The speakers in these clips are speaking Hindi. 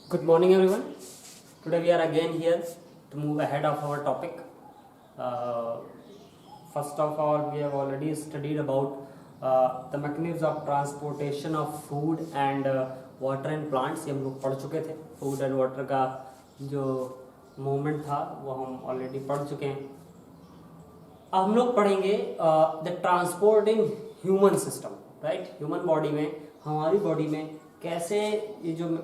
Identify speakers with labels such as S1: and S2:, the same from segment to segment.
S1: Good morning, everyone. Today we are again here to move ahead of our topic. Uh, First of all, we have already studied about the mechanisms of transportation of food and water in plants. ये हम लोग पढ़ चुके थे. Food and water का जो movement था वो हम already पढ़ चुके हैं. अब हम लोग पढ़ेंगे the transport in human system. Right, human body में, हमारी बॉडी में कैसे ये जो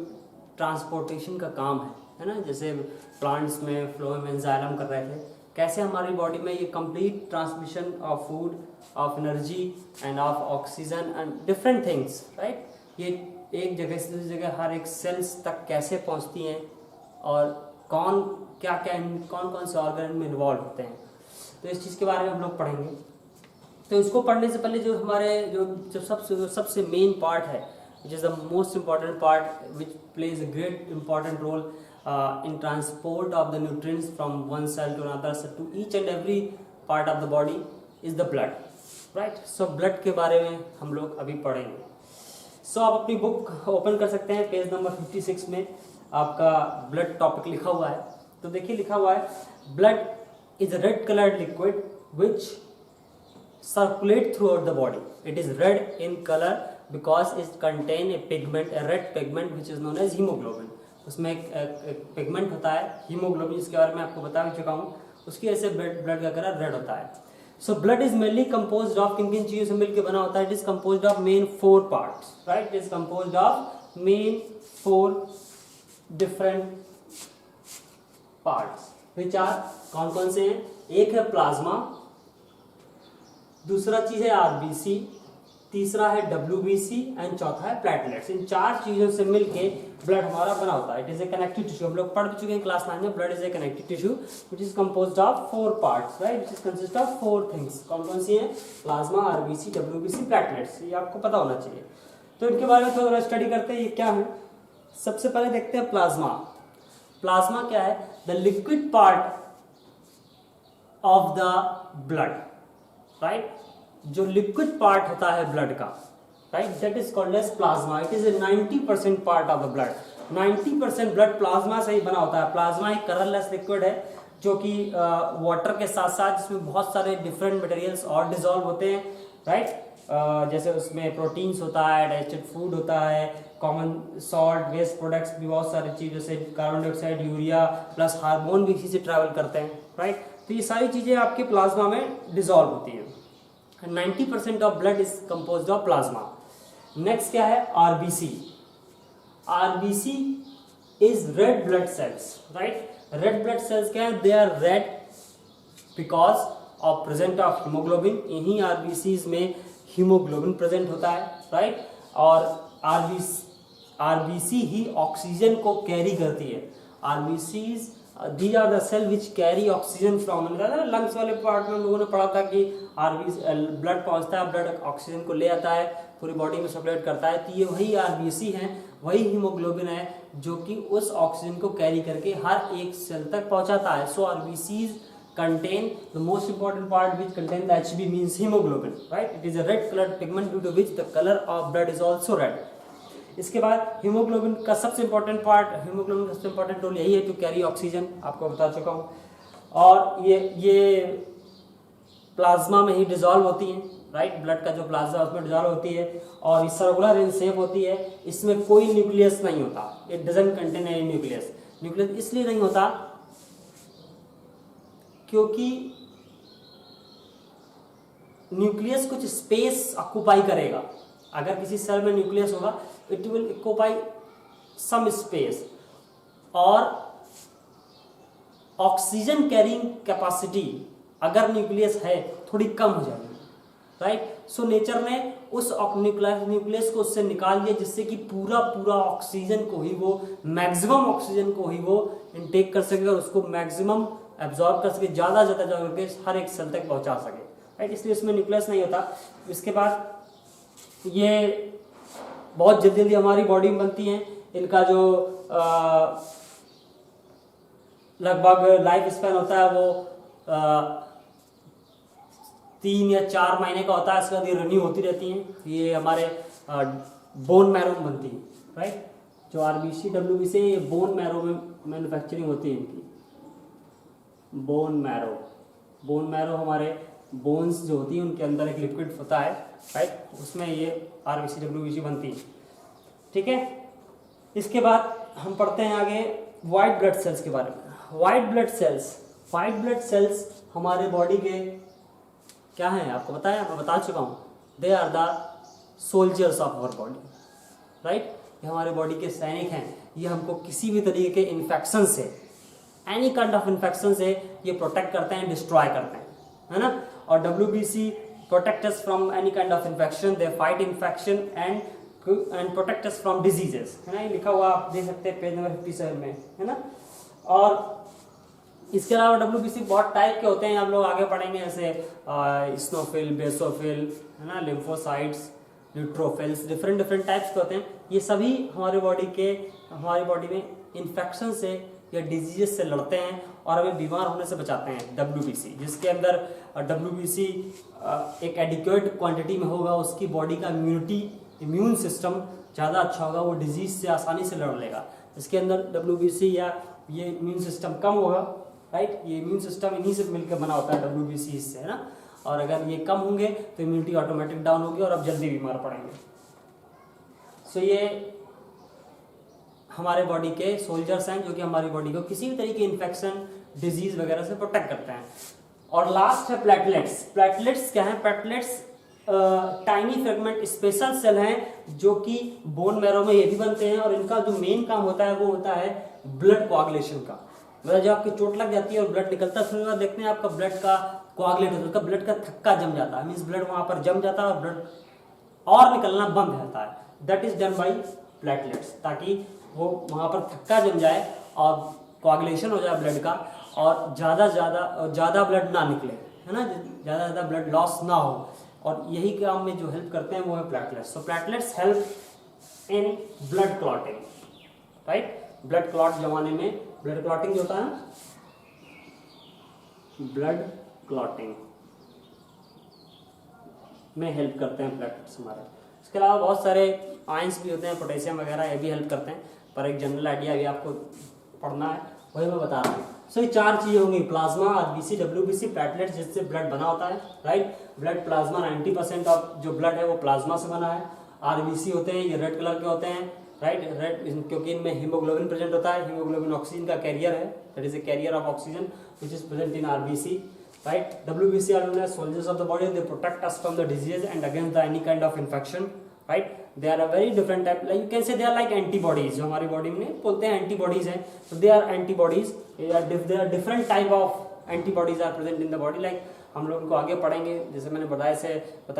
S1: ट्रांसपोर्टेशन का काम है ना, जैसे प्लांट्स में फ्लोएम एंजाइलम कर रहे थे, कैसे हमारी बॉडी में ये complete transmission of food, of energy end of oxygen and different things. Right, ये एक जगह से दूसरी जगह हर एक सेल्स तक कैसे पहुंचती हैं और कौन कौन से ऑर्गन में इन्वॉल्व होते हैं, तो इस चीज़ के बारे में हम लोग पढ़ेंगे. तो इसको पढ़ने से पहले जो हमारे जो सबसे मेन पार्ट है, which is the most important part, which plays a great important role in transport of the nutrients from one cell to another, so to each and every part of the body, is the blood. Right, so blood के बारे में हम लोग अभी पढ़ेंगे. So आप अपनी बुक ओपन कर सकते हैं, पेज नंबर 56 में आपका ब्लड टॉपिक लिखा हुआ है. तो देखिए लिखा हुआ है, blood is a red colored liquid which circulate throughout the body. It is red in color because it contain a pigment, a red pigment which is known as hemoglobin. उसमें एक पिगमेंट होता है हीमोग्लोबिन, जिसके बारे में आपको बता चुका हूँ. उसकी वजह से ब्लड का कलर रेड होता है. So blood is mainly composed of, किन किन चीजों से मिलकर बना होता है? It is composed of main 4 parts. Right, it is composed of main 4 different parts which are, कौन कौन से हैं? एक है प्लाज्मा, दूसरा चीज है आरबीसी, तीसरा है डब्ल्यूबीसी एंड चौथा है प्लेटलेट्स. इन 4 चीजों से मिलके ब्लड हमारा बना होता है. It is A connective tissue. हम लोग पढ़ चुके हैं क्लास 9 में, blood is a connective tissue which is composed of 4 parts. Right, which is consist of 4 things. कौन कौन सी हैं? Plasma, RBC, WBC, platelets. ये आपको पता होना चाहिए. तो इनके बारे में थोड़ा स्टडी करते हैं, ये क्या है. सबसे पहले देखते हैं प्लाज्मा. प्लाज्मा क्या है? The liquid part of the blood. Right, जो लिक्विड पार्ट होता है ब्लड का, right, that is called as plasma. It is a 90% part of the blood. 90% blood plasma से ही बना होता है. प्लाज्मा एक कलरलेस लिक्विड है जो कि वाटर के साथ साथ जिसमें बहुत सारे डिफरेंट मटेरियल्स और डिजोल्व होते हैं. राइट, जैसे उसमें प्रोटीन्स होता है, डाइजेस्टेड फूड होता है, कॉमन सॉल्ट, वेस्ट प्रोडक्ट्स भी बहुत सारी चीज़, जैसे carbon dioxide, urea plus hormone भी इसी से ट्रैवल करते हैं. राइट, तो ये सारी चीज़ें आपके प्लाज्मा में डिजोल्व होती हैं. 90% of blood is composed of plasma. Next क्या है? RBC. RBC is red blood cells. Right, red blood cells क्या है? They are red because of present of haemoglobin. इन्हीं आरबीसीज में हीमोग्लोबिन प्रेजेंट होता है. राइट, और आरबीसी ही ऑक्सीजन को कैरी करती है. RBCs these are the cell which carry oxygen from lungs वाले पार्ट में लोगों ने पढ़ा था कि आरबीसी ब्लड पहुंचता है, ब्लड ऑक्सीजन को ले आता है, पूरी बॉडी में सर्कुलेट करता है. तो ये वही आरबीसी है, वही हीमोग्लोबिन है जो कि उस ऑक्सीजन को कैरी करके हर एक सेल तक पहुंचाता है. सो RBCs contain the most important part which contain the Hb means hemoglobin. Right, it is a red colored pigment due to which the color of blood is also red. इसके बाद हीमोग्लोबिन का सबसे इंपॉर्टेंट पार्ट, हीमोग्लोबिन का सबसे इंपॉर्टेंट रोल यही है टू कैरी ऑक्सीजन, आपको बता चुका हूँ. और ये प्लाज्मा में ही डिजोल्व होती हैं. राइट, ब्लड का जो प्लाज्मा उसमें डिजोल्व होती है और ये सर्कुलर इन शेप होती है. इसमें कोई न्यूक्लियस नहीं होता. It doesn't contain any nucleus. Nucleus इसलिए नहीं होता क्योंकि न्यूक्लियस कुछ स्पेस ऑक्युपाई करेगा. अगर किसी सेल में न्यूक्लियस होगा, it will occupy some space, और ऑक्सीजन कैरिंग कैपेसिटी अगर न्यूक्लियस है थोड़ी कम हो जाएगी. राइट, सो नेचर ने उस न्यूक्लियस को उससे निकाल दिया जिससे कि पूरा ऑक्सीजन को ही वो, मैक्सिमम ऑक्सीजन को ही वो इनटेक कर सके और उसको मैक्सिमम एब्जॉर्ब कर सके, ज़्यादा करके हर एक सेल तक पहुंचा सके. राइट, इसलिए इसमें न्यूक्लियस नहीं होता. इसके बाद ये बहुत जल्दी हमारी बॉडी में बनती हैं. इनका जो लगभग लाइफ स्पैन होता है वो 3 या 4 महीने का होता है. इसके बाद ये रिन्यू होती रहती हैं. ये हमारे बोन मैरो में बनती है. राइट, जो आरबीसी डब्ल्यूबीसी ये बोन मैरो में मैन्युफैक्चरिंग होती है इनकी। बोन मैरो हमारे बोन्स जो होती है उनके अंदर एक लिक्विड होता है, राइट, उसमें ये आरबीसी डब्ल्यूबीसी बनती है, ठीक है। इसके बाद हम पढ़ते हैं आगे वाइट ब्लड सेल्स के बारे में। वाइट ब्लड सेल्स हमारे बॉडी के क्या हैं आपको पता है, मैं बता चुका हूँ, they are the soldiers of our body, right. ये हमारे बॉडी के सैनिक हैं, ये हमको किसी भी तरीके के इन्फेक्शन से, एनी काइंड ऑफ इन्फेक्शन से ये प्रोटेक्ट करते हैं, डिस्ट्रॉय करते हैं, है ना। और WBC protect us from any kind of infection, they fight infection and protect us from diseases, है ना। ये लिखा हुआ आप देख सकते हैं पेज नंबर 57 में, है ना। और इसके अलावा डब्ल्यूबीसी बहुत टाइप के होते हैं, आप लोग आगे पढ़ेंगे, जैसे स्नोफिल, बेसोफिल, है ना, लिम्फोसाइट्स, न्यूट्रोफिल्स, डिफरेंट टाइप्स के होते हैं। ये सभी हमारी बॉडी में इन्फेक्शन से या डिजीजेस से लड़ते हैं और हमें बीमार होने से बचाते हैं। डब्ल्यूबीसी जिसके अंदर डब्ल्यूबीसी एक एडिक्वेट क्वांटिटी में होगा, उसकी बॉडी का इम्यून सिस्टम ज़्यादा अच्छा होगा, वो डिजीज से आसानी से लड़ लेगा। इसके अंदर डब्ल्यूबीसी या ये इम्यून सिस्टम कम होगा, राइट, ये इम्यून सिस्टम इन्हीं से मिलकर बना होता है डब्ल्यूबीसी से, है ना। और अगर ये कम होंगे तो इम्यूनिटी ऑटोमेटिक डाउन होगी और आप जल्दी बीमार पड़ेंगे। सो ये हमारे बॉडी के सोल्जर्स हैं जो कि हमारी बॉडी को किसी भी तरीके की इन्फेक्शन, डिजीज वगैरह से प्रोटेक्ट करते हैं। और लास्ट है प्लेटलेट्स। प्लेटलेट्स क्या है? Platelets tiny fragment special cell हैं जो कि बोन मैरो में ये भी बनते हैं और इनका जो मेन काम होता है वो होता है ब्लड कोआगुलेशन का। मतलब जब आपकी चोट लग जाती है और ब्लड निकलता है, फिर देखते हैं आपका ब्लड का कोआगुलेट होता है, उसका ब्लड का थक्का जम जाता है, मीन्स ब्लड वहां पर जम जाता है और ब्लड और निकलना बंद रहता है। That is done by platelets, ताकि वो वहां पर थक्का जम जाए और कोआगुलेशन हो जाए ब्लड का और ज़्यादा ब्लड ना निकले, है ना, ज़्यादा ब्लड लॉस ना हो। और यही काम में जो हेल्प करते हैं वो है platelets. So platelets help in blood clotting, right. Blood clot जमाने में ब्लड क्लॉटिंग जो होता है ना, ब्लड क्लॉटिंग में हेल्प करते हैं प्लेटलेट्स हमारे। इसके अलावा बहुत सारे आयंस भी होते हैं, पोटेशियम वगैरह, ये भी हेल्प करते हैं, पर एक जनरल आइडिया भी आपको पढ़ना है, वही मैं बता रहा हूँ। सो ये चार चीजें होंगी, प्लाज्मा, आरबीसी, डब्ल्यूबीसी, प्लेटलेट्स, जिससे ब्लड बना होता है, राइट। ब्लड प्लाज्मा 90% ऑफ जो ब्लड है वो प्लाज्मा से बना है। आरबीसी होते हैं, ये रेड कलर के होते हैं, राइट, रेड क्योंकि इनमें हीमोग्लोबिन प्रेजेंट होता है। हीमोग्लोबिन ऑक्सीजन का कैरियर है, that is a carrier of oxygen which is present in RBC, right. WBC are known as soldiers of the body, they protect us from the disease and against the any kind of infection, right. They are a very different type, like you can say they are like antibodies, जो हमारी बॉडी में बोलते हैं एंटीबॉडीज हैं, तो they are antibodies, they are different type of antibodies are present in the body. Like हम लोग उनको आगे पढ़ेंगे, जैसे मैंने बताए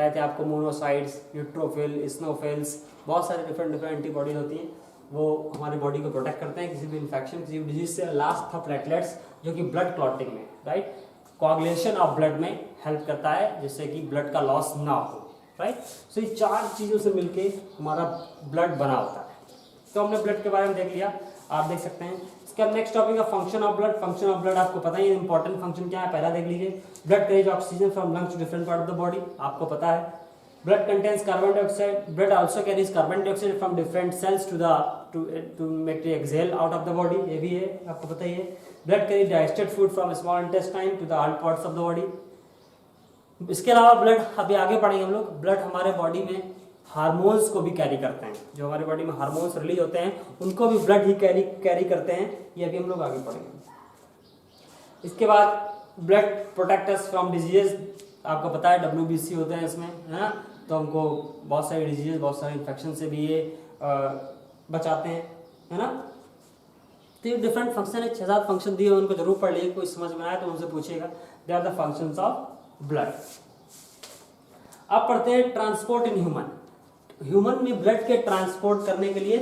S1: थे आपको, मोनोसाइट्स, न्यूट्रोफिल, स्नोफिल्स, बहुत सारे डिफरेंट एंटीबॉडीज होती हैं, वो हमारी बॉडी को प्रोटेक्ट करते हैं किसी भी इन्फेक्शन, किसी भी डिजीज से। लास्ट था प्लेटलेट्स, जो कि ब्लड क्लॉटिंग में, राइट, कोआगुलेशन ऑफ ब्लड में हेल्प करता है, जिससे कि ब्लड का लॉस ना हो, राइट। सो ये चार चीजों से मिलके हमारा ब्लड बना होता है। तो हमने ब्लड के बारे में देख लिया, आप देख सकते हैं। इसका नेक्स्ट टॉपिक है function of blood. Function of blood आपको पता ही है, इंपॉर्टेंट फंक्शन क्या है, पहला देख लीजिए। Blood carries oxygen from lungs to different part of the body, आपको पता है। Blood contains carbon dioxide, blood also carries carbon dioxide from different cells to make it exhale out of the body, ये भी है, आपको पता ही है। Blood carry digested food from small intestine to the all parts of the body. इसके अलावा ब्लड, अभी आगे पढ़ेंगे हम लोग, ब्लड हमारे बॉडी में हार्मोन्स को भी कैरी करते हैं, जो हमारे बॉडी में हार्मोन्स रिलीज होते हैं उनको भी ब्लड ही कैरी करते हैं, ये अभी हम लोग आगे पढ़ेंगे। इसके बाद blood protect us from diseases, आपको पता है डब्ल्यूबीसी होते हैं इसमें, है ना, तो हमको बहुत सारी डिजीजेस, बहुत सारे इन्फेक्शन से भी ये बचाते हैं, है ना। तो ये डिफरेंट फंक्शन है, 6-7 फंक्शन दिए, उनको जरूर पढ़ लीजिए, कोई समझ में आए तो उनसे पूछिएगा। They are the functions of blood. अब पढ़ते हैं ट्रांसपोर्ट इन ह्यूमन। ह्यूमन में ब्लड के ट्रांसपोर्ट करने के लिए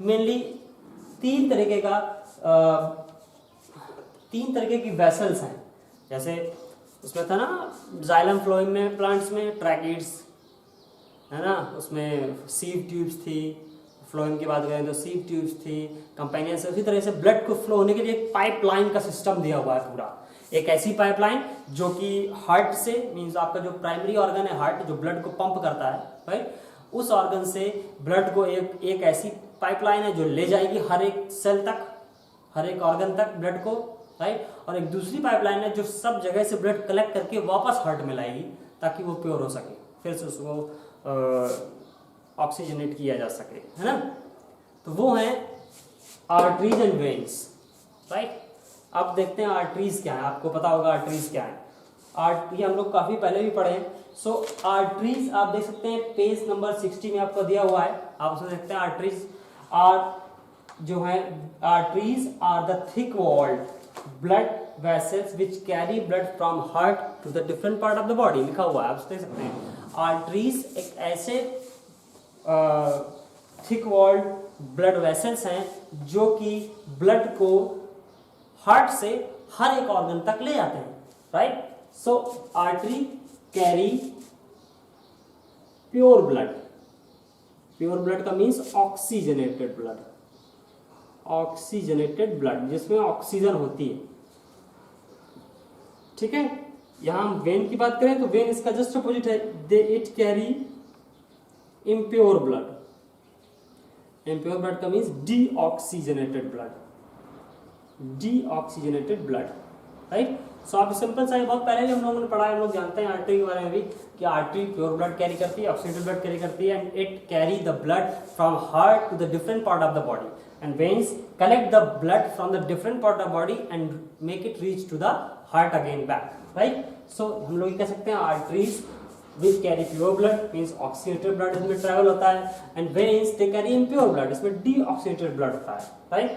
S1: मेनली तीन तरीके की वेसल्स हैं। जैसे उसमें था ना जाइलम फ्लोएम में प्लांट्स में ट्रैकिड्स, है ना, उसमें सीव ट्यूब्स थी, फ्लोएम की बात करें तो सीव ट्यूब्स थी, कंपेनियन से। उसी तरह से ब्लड को फ्लो होने के लिए एक पाइपलाइन का सिस्टम दिया हुआ है पूरा, एक ऐसी पाइपलाइन जो कि हार्ट से, मींस आपका जो प्राइमरी ऑर्गन है हार्ट, जो ब्लड को पंप करता है, राइट, उस ऑर्गन से ब्लड को एक ऐसी पाइपलाइन है जो ले जाएगी हर एक सेल तक, हर एक ऑर्गन तक ब्लड को, राइट। और एक दूसरी पाइपलाइन है जो सब जगह से ब्लड कलेक्ट करके वापस हार्ट में लाएगी ताकि वो प्योर हो सके, फिर से उसको ऑक्सीजनेट किया जा सके, है ना। तो वो है आर्टरीज एंड वेन्स, राइट। अब देखते हैं आर्टरीज क्या है। आपको पता होगा आर्टरीज क्या है। ये हम लोग काफी पहले भी पढ़े हैं। सो आर्टरीज आप देख सकते हैं पेज नंबर 60 में आपको दिया हुआ है, आप उसमें देखते हैं आर्टरीज जो है, arteries are the thick walled blood vessels which carry blood from heart to the different part of the body, लिखा हुआ है, आप देख सकते हैं। आर्टरीज एक ऐसे थिक वॉल्ड ब्लड वेसल्स हैं जो कि ब्लड को हार्ट से हर एक ऑर्गन तक ले जाते हैं, right. So artery carry pure blood, pure blood का means oxygenated blood, oxygenated blood जिसमें ऑक्सीजन होती है, ठीक है। यहां हम वेन की बात करें तो वेन इसका जस्ट अपोजिट है, they it carry impure blood, impure blood का means deoxygenated blood, deoxygenated blood, right. So आप सिंपल सा बहुत पहले भी हम लोगों ने पढ़ा है, हम लोग जानते हैं आर्टरी के बारे में भी कि आर्टरी प्योर ब्लड कैरी करती है, ऑक्सीजनेटेड ब्लड कैरी करती है, and it carry the blood from heart to the different part of the body, and veins collect the blood from the different part of body and make it reach to the heart again back, right. So हम लोग कह सकते हैं arteries which carry pure blood means oxygenated blood इसमें ट्रैवल होता है, and veins they carry impure blood इसमें deoxygenated blood होता है, right।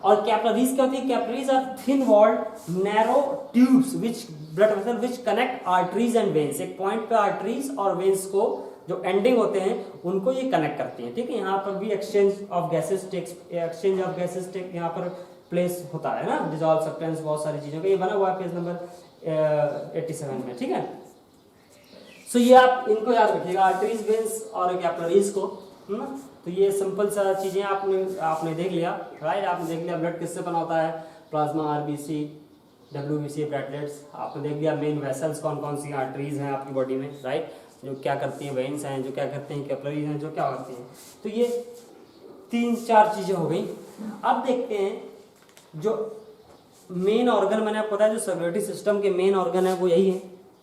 S1: और कैपिलरीज क्या होती है? Capillaries are thin walled narrow tubes which blood vessel which connect arteries and veins, एक पॉइंट पे आर्टरीज और वेन्स को जो एंडिंग होते हैं उनको ये कनेक्ट करती हैं, ठीक है। यहाँ पर भी एक्सचेंज ऑफ गैसेस टेक यहाँ पर प्लेस होता है ना, डिजॉल्व सब्सटेंस, बहुत सारी चीजों का ये बना हुआ है पेज नंबर 87 में, ठीक है। सो ये आप इनको याद रखिएगा, आर्टरीज, वेन्स और कैपिलरीज को, है ना। तो ये सिंपल सा चीजें आपने देख लिया, राइट। आपने देख लिया ब्लड किससे बना होता है, प्लाज्मा, आरबीसी, डब्ल्यूबीसी, प्लेटलेट्स। आपने देख लिया मेन वेसल्स कौन कौन सी आर्टरीज हैं आपकी बॉडी में, राइट, जो क्या करती हैं, वेन्स हैं जो क्या करती हैं, कैपिलरीज हैं जो क्या करती हैं। तो ये 3-4 चीजें हो गई। अब देखते हैं जो मेन ऑर्गन मैंने आपको बताया, जो सर्कुलेटरी सिस्टम के मेन ऑर्गन है वो यही है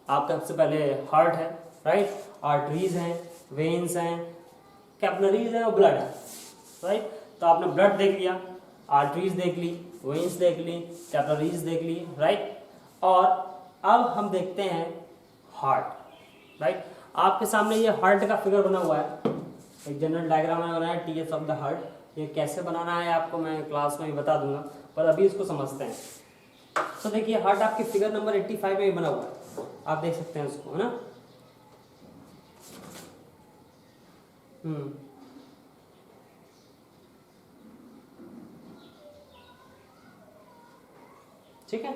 S1: आपका। सबसे पहले हार्ट है, राइट, आर्टरीज हैं, वेन्स हैं, कैपिलरीज हैं और ब्लड है, राइट। तो आपने ब्लड देख लिया, आर्टरीज देख ली, वेन्स देख ली, कैपिलरीज देख ली, राइट। और अब हम देखते हैं हार्ट, राइट। आपके सामने ये हार्ट का फिगर बना हुआ है, एक जनरल डायग्राम बनाया है, टीएस ऑफ द हार्ट। ये कैसे बनाना है आपको मैं क्लास में ही बता दूंगा, पर अभी इसको समझते हैं। तो देखिए हार्ट आपके फिगर नंबर 85 में बना हुआ है, आप देख सकते हैं उसको, है ना। ठीक है,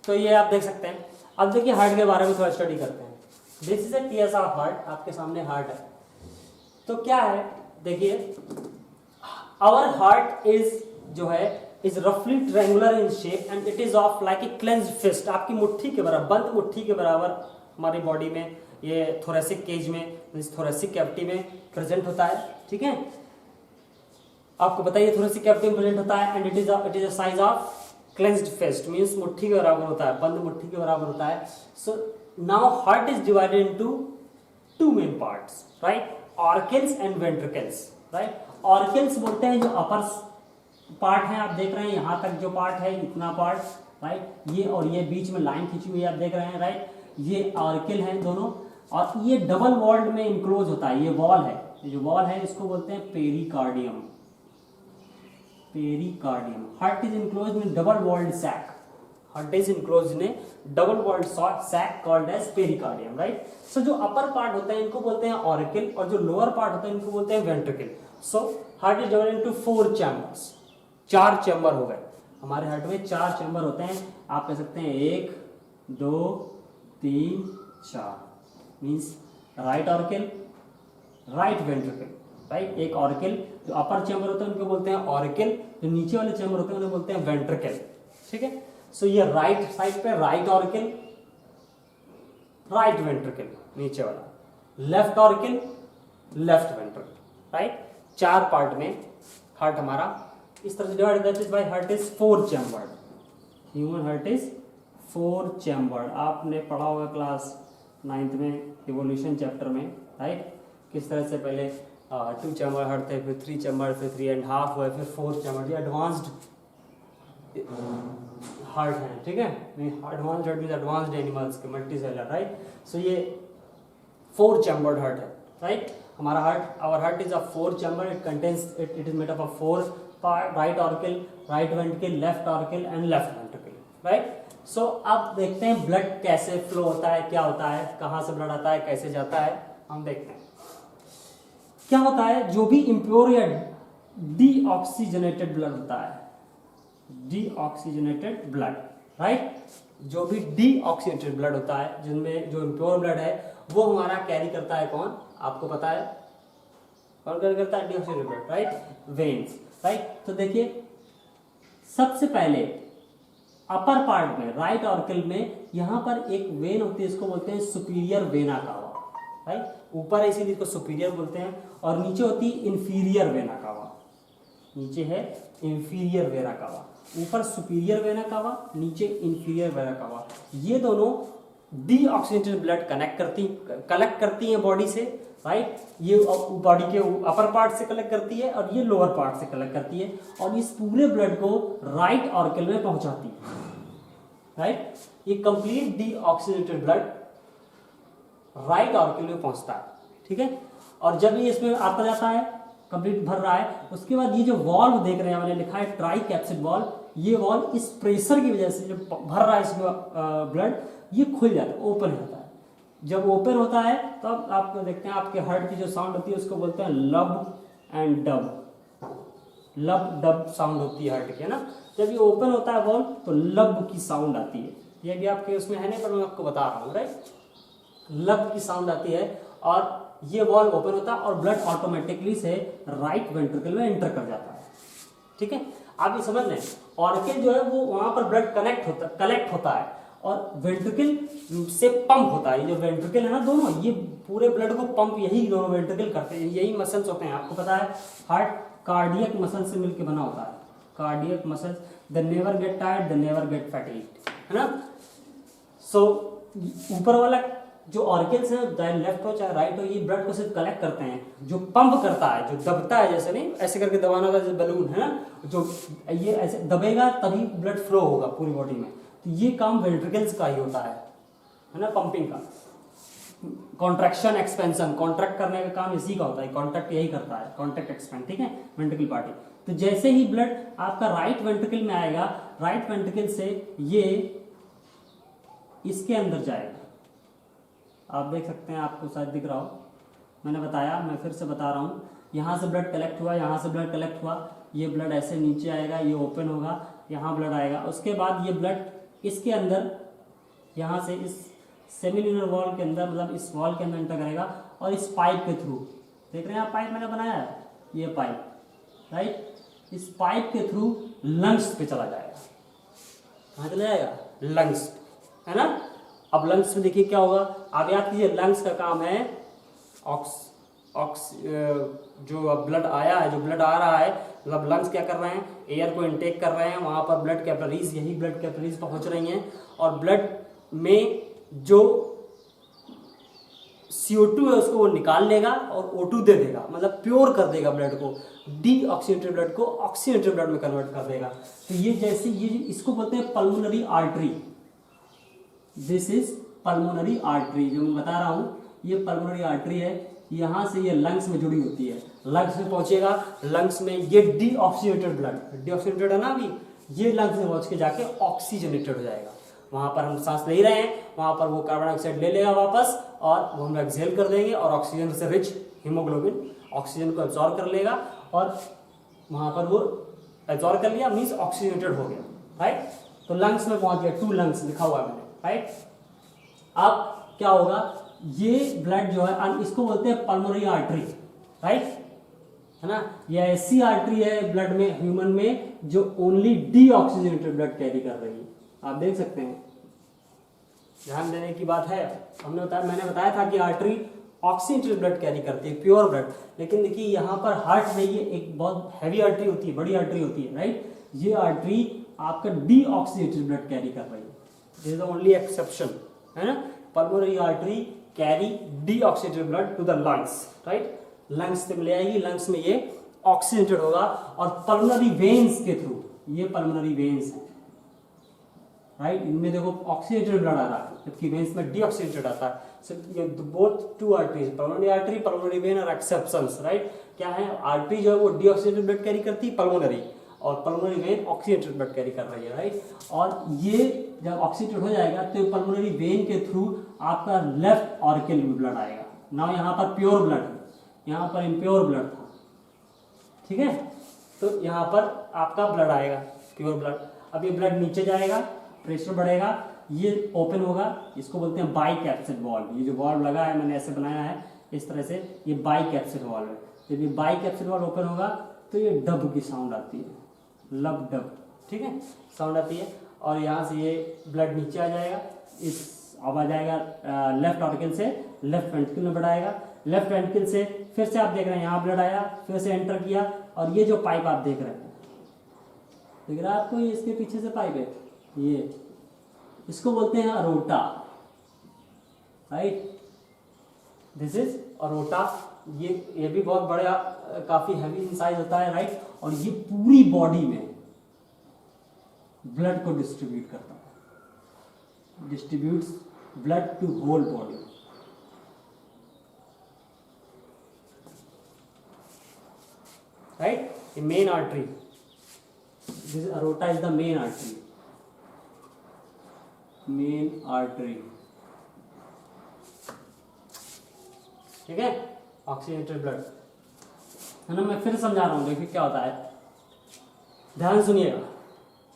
S1: तो ये आप देख सकते हैं। अब देखिए हार्ट के बारे में थोड़ा स्टडी करते हैं। This is a TS of heart, आपके सामने हार्ट है। तो क्या है, देखिए आवर हार्ट इज जो है इज रफली triangular in shape and it is of like a clenched fist, आपकी मुट्ठी के बराबर, बंद मुट्ठी के बराबर हमारी बॉडी में, ये थोरेसिक केज में, थोरेसिक कैविटी में प्रेजेंट होता है, ठीक है। आपको बताइए थोरेसिक कैविटी में प्रेजेंट होता है, and it is a size of clenched fist, means मुट्ठी के बराबर होता है, बंद मुट्ठी के बराबर होता है। So now heart is divided into 2 main parts, right, auricles and ventricles, right. Auricles बोलते हैं जो अपर पार्ट है, आप देख रहे हैं यहाँ तक जो पार्ट है, इतना पार्ट, राइट, ये और ये बीच में लाइन खींची हुई आप देख रहे हैं, राइट, ये ऑर्किल है दोनों, और ये डबल वॉल्ड में इंक्लोज होता है, ये वॉल है, ये जो वॉल है इसको बोलते हैं pericardium, pericardium. Heart is enclosed in double walled sac, heart is enclosed in double walled sac called as pericardium, right. So जो अपर पार्ट होता है इनको बोलते हैं ऑरिकल, और जो लोअर पार्ट होता है इनको बोलते हैं ventricle. So heart is divided into 4 chambers, 4 chamber हो गए हमारे हार्ट में, 4 चैम्बर होते हैं। आप कह सकते हैं 1 2 3 4, means right auricle, right ventricle, right. एक ऑरिकल जो अपर चैम्बर होता है उनको बोलते हैं ऑरिकल, जो नीचे वाले चैम्बर होते हैं उन्हें बोलते हैं वेंट्रिकल, ठीक है। सो ये राइट साइड पे राइट ऑरिकल, राइट वेंट्रिकल नीचे वाला, left auricle, left ventricle, right. 4 part में हार्ट हमारा इस तरह से divide that is why heart is 4 chambered. Human heart is 4 chambered. आपने पढ़ा होगा क्लास 9th में इवोल्यूशन चैप्टर में, राइट, किस तरह से पहले 2 चैम्बर हार्ट थे, फिर 3 चैम्बर, फिर 3.5 हुए, फिर 4 चैम्बर। ये एडवांस्ड हार्ट है, ठीक है। Advanced heart means advanced animals के मल्टी सेलर, राइट। सो ये 4 चैम्बर्ड हार्ट है, राइट। हमारा हार्ट, our heart is a 4 chamber, it contains it is made up of 4 part, right auricle, right ventricle, left auricle and left ventricle, right. So अब देखते हैं ब्लड कैसे फ्लो होता है, क्या होता है, कहाँ से ब्लड आता है, कैसे जाता है, हम देखते हैं। क्या होता है, जो भी इम्प्योर या डीऑक्सीजनेटेड ब्लड होता है, डीऑक्सीजनेटेड ब्लड, राइट, जो भी डीऑक्सीजनेटेड ब्लड होता है, जिनमें जो इम्प्योर ब्लड है वो हमारा कैरी करता है कौन, आपको पता है कौन कैरी करता है, deoxygenated blood, right, veins, right. तो देखिए सबसे पहले अपर पार्ट में, राइट ऑर्किल में, यहां पर एक वेन होती है, इसको बोलते हैं सुपीरियर वेना कावा, राइट। ऊपर है इसीलिए इसको सुपीरियर बोलते हैं, और नीचे होती है इंफीरियर वेना कावा, नीचे है इंफीरियर वेना कावा, ऊपर सुपीरियर वेना कावा, नीचे इंफीरियर वेना कावा। ये दोनों डीऑक्सीजनेटेड ब्लड कलेक्ट करती हैं बॉडी से, राइट। ये बॉडी के अपर पार्ट से कलेक्ट करती है और ये लोअर पार्ट से कलेक्ट करती है, और इस पूरे ब्लड को राइट ऑर्किल में पहुंचाती है, राइट। ये कंप्लीट डीऑक्सीजनेटेड ब्लड राइट ऑर्किल में पहुंचता है, ठीक है। और जब ये इसमें आता जाता है, कंप्लीट भर रहा है, उसके बाद ये जो वॉल्व देख रहे हैं, मैंने लिखा है ट्राई कैप्सिड वॉल्व, ये वॉल्व इस प्रेशर की वजह से जो भर रहा है इसमें ब्लड, ये खुल जाता है, ओपन होता है। जब ओपन होता है तब तो आप देखते हैं आपके हार्ट की जो साउंड होती है उसको बोलते हैं लब एंड डब, लब डब साउंड होती है हार्ट की, है ना। जब ये ओपन होता है वॉल्व तो लब की साउंड आती है, ये भी आपके उसमें है नहीं, पर मैं आपको बता रहा हूँ, राइट। लब की साउंड आती है और ये वॉल्व ओपन होता है और ब्लड ऑटोमेटिकली से राइट वेंट्रिकल में एंटर कर जाता है, ठीक है। आप ये समझ लें, ऑर्किल जो है वो वहां पर ब्लड कलेक्ट होता है और वेंट्रिकल से पंप होता है। ये जो वेंट्रिकल है ना, दोनों ये पूरे ब्लड को पंप यही दोनों वेंट्रिकल करते हैं, यही मसल्स होते हैं। आपको पता है हार्ट कार्डियक मसल से मिलकर बना होता है, cardiac muscles, the never get tired, the never get fatigued, है ना। सो ऊपर वाला जो ऑर्किल्स है, चाहे लेफ्ट हो चाहे राइट हो, ये ब्लड को सिर्फ कलेक्ट करते हैं, जो पंप करता है, जो दबता है, जैसे नहीं ऐसे करके दबाना होता है जैसे बलून, है ना, जो ये ऐसे दबेगा तभी ब्लड फ्लो होगा पूरी बॉडी में। तो ये काम वेंट्रिकल्स का ही होता है ना, पंपिंग का। कॉन्ट्रैक्शन एक्सपेंशन, कॉन्ट्रैक्ट करने का काम इसी का होता है, कॉन्ट्रैक्ट यही करता है, कॉन्ट्रैक्ट एक्सपेंड, ठीक है, वेंट्रिकल पार्टी। तो जैसे ही ब्लड आपका राइट वेंट्रिकल में आएगा, राइट वेंट्रिकल से ये इसके अंदर जाएगा, आप देख सकते हैं, आपको शायद दिख रहा हो, मैंने बताया, मैं फिर से बता रहा हूँ। यहाँ से ब्लड कलेक्ट हुआ, यहाँ से ब्लड कलेक्ट हुआ, ये ब्लड ऐसे नीचे आएगा, ये ओपन होगा, यहाँ ब्लड आएगा, उसके बाद ये ब्लड इसके अंदर, यहाँ से इस सेमिल्यूनर वॉल के अंदर, मतलब इस वॉल के अंदर एंटर करेगा, और इस पाइप के थ्रू, देख रहे हैं आप, पाइप मैंने बनाया है, ये पाइप, राइट, इस पाइप के थ्रू लंग्स पे चला जाएगा। कहाँ चला जाएगा? लंग्स, है ना। अब लंग्स में देखिए क्या होगा, आप याद कीजिए, लंग्स का काम है जो ब्लड आया है, जो ब्लड आ रहा है, मतलब लंग्स क्या कर रहे हैं, एयर को इनटेक कर रहे हैं, वहां पर ब्लड कैपिलरीज, यही ब्लड कैपिलरीज पहुंच रही हैं, और ब्लड में जो CO2 है उसको वो निकाल लेगा और O2 दे देगा, मतलब प्योर कर देगा ब्लड को, डीऑक्सीजनेटेड ब्लड को ऑक्सीजनेटेड ब्लड में कन्वर्ट कर देगा। तो ये जैसे ये इसको बोलते हैं pulmonary artery, this is pulmonary artery, जो मैं बता रहा हूँ ये पल्मोनरी आर्टरी है, यहाँ से ये लंग्स में जुड़ी होती है, लंग्स में पहुंचेगा, लंग्स में ये डीऑक्सीजनेटेड ब्लड, डीऑक्सीजनेटेड है ना अभी, ये लंग्स में पहुंच के जाके ऑक्सीजनेटेड हो जाएगा, वहां पर हम सांस ले रहे हैं, वहां पर वो कार्बन डाइऑक्साइड ले लेगा वापस, और वो हम एक्सहेल कर देंगे, और ऑक्सीजन से रिच हीमोग्लोबिन ऑक्सीजन को एब्जॉर्ब कर लेगा, और वहां पर वो एब्जॉर्ब कर लिया, मीन्स ऑक्सीजनेटेड हो गया, राइट। तो लंग्स में पहुंच गया, 2 लंग्स लिखा हुआ है मैंने, राइट। अब क्या होगा, ये ब्लड जो है, इसको बोलते हैं पल्मोनरी आर्टरी, राइट, है ना। ये ऐसी आर्टरी है ब्लड में, ह्यूमन में, जो ओनली डीऑक्सीजनेटेड ब्लड कैरी कर रही है, आप देख सकते हैं, ध्यान देने की बात है। मैंने बताया था कि आर्टरी ऑक्सीजनेटेड ब्लड कैरी करती है, प्योर ब्लड। लेकिन देखिए यहाँ पर हार्ट में ये एक बहुत हैवी आर्टरी होती है, बड़ी आर्टरी होती है, राइट। ये आर्टरी आपका डीऑक्सीजनेटेड ब्लड कैरी कर रही है, this is the only exception, है ना। Pulmonary artery carry deoxygenated blood to the lungs, right. Lungs में ले आएगी, लंग्स में ये ऑक्सीजनेटेड होगा और पल्मोनरी वेन्स के थ्रू, ये पल्मोनरी वेन्स है, राइट, इनमें देखो ऑक्सीजनेटेड ब्लड आ रहा है, जबकि वेन्स में डीऑक्सीजनेटेड आता है। सो ये both two arteries, pulmonary artery, pulmonary vein are exceptions, right. क्या है, आर्टरी जो है वो डीऑक्सीजनेटेड ब्लड कैरी करती है पल्मोनरी, और pulmonary vein oxygenated blood carry कर रही है, राइट। और ये जब ऑक्सीजनेटेड हो जाएगा तो पल्मोनरी वेन के थ्रू आपका लेफ्ट ऑरिकल में ब्लड आएगा। नाउ यहाँ पर प्योर ब्लड है, यहाँ पर इम्प्योर ब्लड था, ठीक है। तो यहाँ पर आपका ब्लड आएगा, प्योर ब्लड। अब ये ब्लड नीचे जाएगा, प्रेशर बढ़ेगा, ये ओपन होगा, इसको बोलते हैं बाई कैप्सिड वॉल्व। ये जो वॉल्व लगा है मैंने ऐसे बनाया है इस तरह से, ये बाई कैप्सिड वॉल्व है। जब ये बाई कैप्सिड वॉल्व ओपन होगा तो ये डब की साउंड आती है, लब डब, ठीक है, साउंड आती है। और यहाँ से ये ब्लड नीचे आ जाएगा, इस अब आ जाएगा लेफ्ट ऑरिकल से लेफ्ट वेंट्रिकल में ब्लड आएगा, लेफ्ट वेंट्रिकल से फिर से आप देख रहे हैं यहाँ ब्लड आया, फिर से एंटर किया, और ये जो पाइप आप देख रहे हैं, दिख रहा है आपको, ये इसके पीछे से पाइप है, ये इसको बोलते हैं aorta, right, this is aorta. ये भी बहुत बड़ा, काफी हैवी इन साइज होता है, राइट। और ये पूरी बॉडी में ब्लड को डिस्ट्रीब्यूट करता है, distributes blood to whole body, right. The main artery, this aorta is the main artery, main artery, ठीक है, ऑक्सीजनेटेड ब्लड, है ना। मैं फिर समझा रहा हूँ, देखिए क्या होता है, ध्यान सुनिएगा।